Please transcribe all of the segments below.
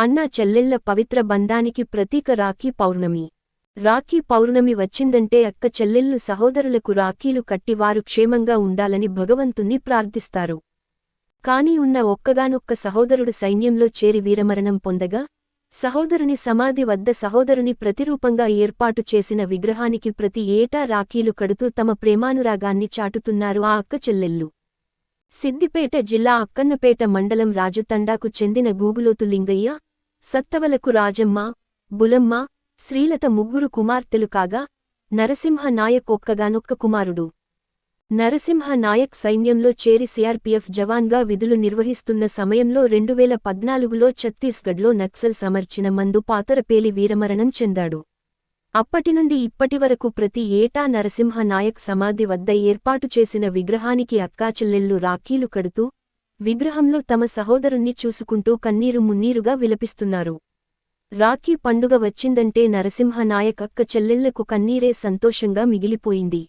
అన్నా చెల్లెళ్ల పవిత్ర బంధానికి ప్రతీక రాఖీ పౌర్ణమి. రాఖీ పౌర్ణమి వచ్చిందంటే అక్క చెల్లెళ్ళు సహోదరులకు రాఖీలు కట్టి వారు క్షేమంగా ఉండాలని భగవంతుణ్ణి ప్రార్థిస్తారు. కాని ఉన్న ఒక్కగానొక్క సహోదరుడు సైన్యంలో చేరి వీరమరణం పొందగా, సహోదరుని సమాధి వద్ద సహోదరుని ప్రతిరూపంగా ఏర్పాటు చేసిన విగ్రహానికి ప్రతి ఏటా రాఖీలు కడుతూ తమ ప్రేమానురాగాన్ని చాటుతున్నారు ఆ అక్క చెల్లెళ్ళు. సిద్దిపేట జిల్లా అక్కన్నపేట మండలం రాజుతండాకు చెందిన గూగులోతు లింగయ్య, సత్తవలకు రాజమ్మ, బులమ్మ, శ్రీలత ముగ్గురు కుమార్తెలు కాగా, నరసింహ నాయక్ ఒక్కగానొక్క కుమారుడు. నరసింహ నాయక్ సైన్యంలో చేరి సిఆర్పీఎఫ్ జవాన్గా విధులు నిర్వహిస్తున్న సమయంలో 2014లో ఛత్తీస్గఢ్లో నక్సల్ సమర్చిన మందు పాతరపేలి వీరమరణం చెందాడు. అప్పటినుండి ఇప్పటివరకు ప్రతి ఏటా నరసింహ నాయక్ సమాధి వద్ద ఏర్పాటు చేసిన విగ్రహానికి అక్కాచెల్లెళ్ళు రాఖీలు కడుతూ, విగ్రహంలో తమ సహోదరుణ్ణి చూసుకుంటూ కన్నీరు మున్నీరుగా విలపిస్తున్నారు. రాఖీ పండుగ వచ్చిందంటే నరసింహ నాయక్ అక్క చెల్లెళ్లకు కన్నీరే సంతోషంగా మిగిలిపోయింది.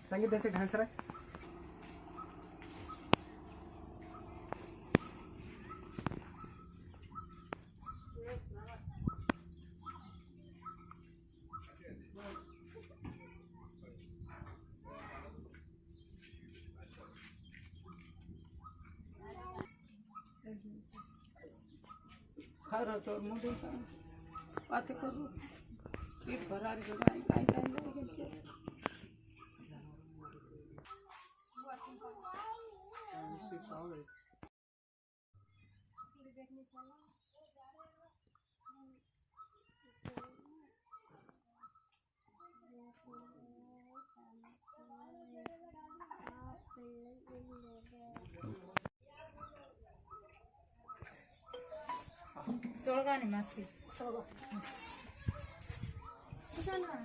संगीत ऐसे ढंग से खरा चोर मुझे बात करो सीट भरा रही है काई काई लोग सोलगानी मासी सोलगा सोलगा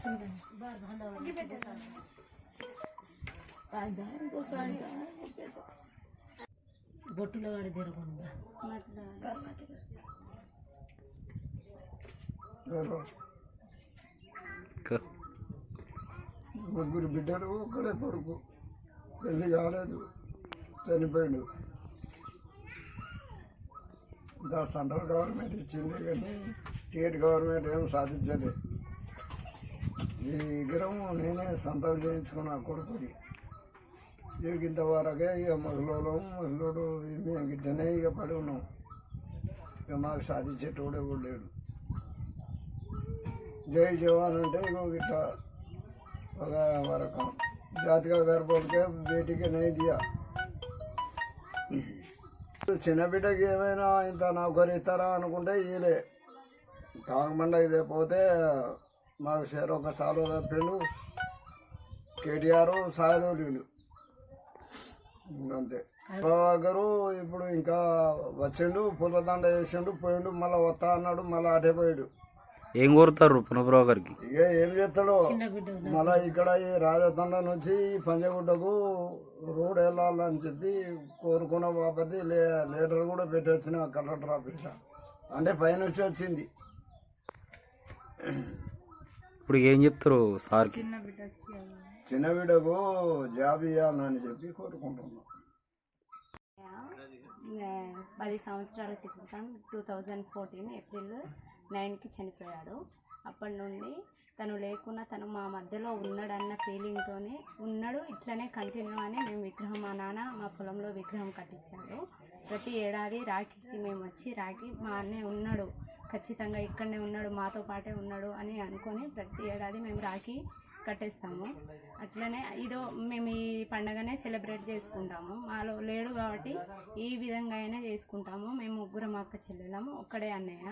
सिंगल बार भांडा वाली के साथ पांच दान को साड़ी बोटू लगाड़े दे रखूंगा मतलब ముగ్గురు బిడ్డలు ఒకడే కొడుకు పెళ్లి కాలేదు చనిపోయాడు. సెంట్రల్ గవర్నమెంట్ ఇచ్చింది కానీ స్టేట్ గవర్నమెంట్ ఏం సాధించలేదు. ఈ విగ్రహం నేనే సొంతం చేయించుకున్నా కొడుకుని. ఇక ఇంతవరకే ఇక ముసలోడు మేము గిట్టనే ఇక పడి ఉన్నాం. ఇక మాకు సాధించేటోడే కూడా లేడు. జై జవాన్ అంటే ఇక గిట్ట ఒక వరకు జాతిగా గర్భోడికే బేటీకి నై దియా. చిన్న బిడ్డకి ఏమైనా ఇంత నౌకరు ఇస్తారా అనుకుంటే ఈలే తాగమండకి పోతే మాకు షేర్ ఒక సాలు తప్పిండు. కేటీఆర్ సాగదోలీలు అంతే. గారు ఇప్పుడు ఇంకా వచ్చిండు, పూలదండ వేసిండు, పోయిండు, మళ్ళీ వస్తా అన్నాడు, మళ్ళీ అటే పోయాడు. ఏం కోరుతారు పునఃప్రభ గారికి? ఇక ఏం చేస్తాడో మళ్ళీ ఇక్కడ ఈ రాజతండ నుంచి పంజగుట్టకు రోడ్ వెళ్ళాలని చెప్పి కోరుకున్న బాపతి లెటర్ కూడా పెట్టొచ్చిన కలెక్టర్ ఆఫీస్లో. అంటే పైనుంచి వచ్చింది. ఇప్పుడు ఏం చెప్తారు సార్కి? చిన్న బిడ్డకు జాబ్ ఇవ్వాలని చెప్పి కోరుకుంటున్నాం. 10 సంవత్సరాల క్రితం 2014 ఏప్రిల్ 9కి చనిపోయాడు. అప్పటి నుండి తను లేకున్నా తను మా మధ్యలో ఉన్నాడన్న ఫీలింగ్తోనే ఉన్నాడు. ఇట్లనే కంటిన్యూ అని మేము విగ్రహం, మా నాన్న మా పొలంలో విగ్రహం కట్టించాడు. ప్రతి ఏడాది రాఖీకి మేము వచ్చి రాఖీ మా అన్నయ్య ఉన్నాడు, ఖచ్చితంగా ఇక్కడనే ఉన్నాడు, మాతో పాటే ఉన్నాడు అని అనుకొని ప్రతి ఏడాది మేము రాఖీ కట్టేస్తాము. అట్లనే ఇదో మేము ఈ పండగనే సెలబ్రేట్ చేసుకుంటాము. మాలో లేడు కాబట్టి ఈ విధంగా అయినా చేసుకుంటాము. మేము ముగ్గురం అక్క చెల్లెలము, ఒక్కడే అన్నయ్య.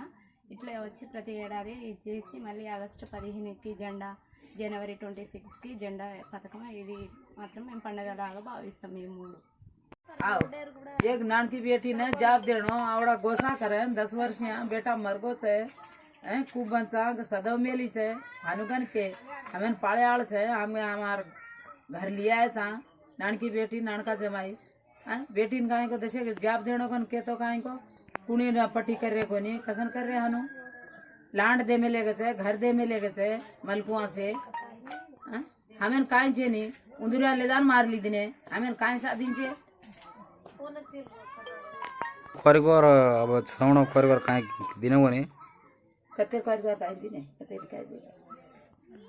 ఇట్లా వచ్చి ప్రతి ఏడాది ఇది చేసి మళ్ళీ ఆగస్టు 15కి జెండా, జనవరి 26కి జెండా పథకం, ఇది మాత్రం మేము పండగలాగా భావిస్తాం ఈ మూడు. एक नानकी बेटी ने जाप देनो आवड़ा गोसा करे 10 वर्ष यहाँ बेटा मरगो छे खूब बंचा सदव मेली छे भानुगन के हमें पाले आड़ छे हमें हमार घर लिया है चा नानकी बेटी नानका जमाई बेटी ने काहे को देशे जाप देनो कन के तो काहे को कुणी न पट्टी कर रे कोनी कसन कर रे हनु लांड दे में लेगे छे घर दे में लेगे छे मलकुआ से हमें काहे छे नी उंदुरिया ले जान मार ली दिने हमें काहे शादी छे परिवार अब श्रावण परिवार काय दिने कोणी कते परिवार काय दिने कते काय दिने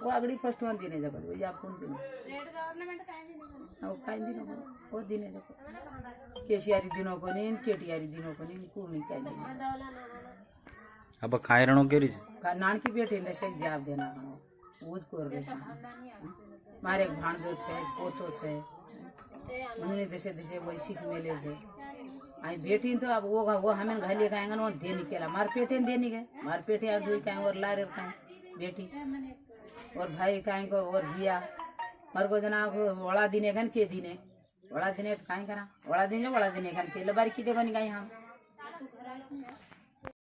वो अगड़ी फर्स्ट वन दिने जब वो या कौन दिने स्टेट गवर्नमेंट काय दिने वो काय दिने वो दिने जब केसीआर दिनो कोनी केटीआर दिनो कोनी कोनी काय दिने अब काय रणो केरी का नान की बेटी ने से जवाब देना वो कर दे मारे भाणजो छे पोतो छे उन्हें देशे देशे वैशिक मेले से आई बेटी तो अब वो हमें घाली खाएंगे वो दे निकला मार पेटे देनी गए मार पेटे आ दुई काहे और लारे काहे बेटी और भाई काहे को और भिया मार को जना को वड़ा दिने गन के दिने वड़ा दिने तो काहे करा वड़ा दिने के लबारी की देबनी काहे हम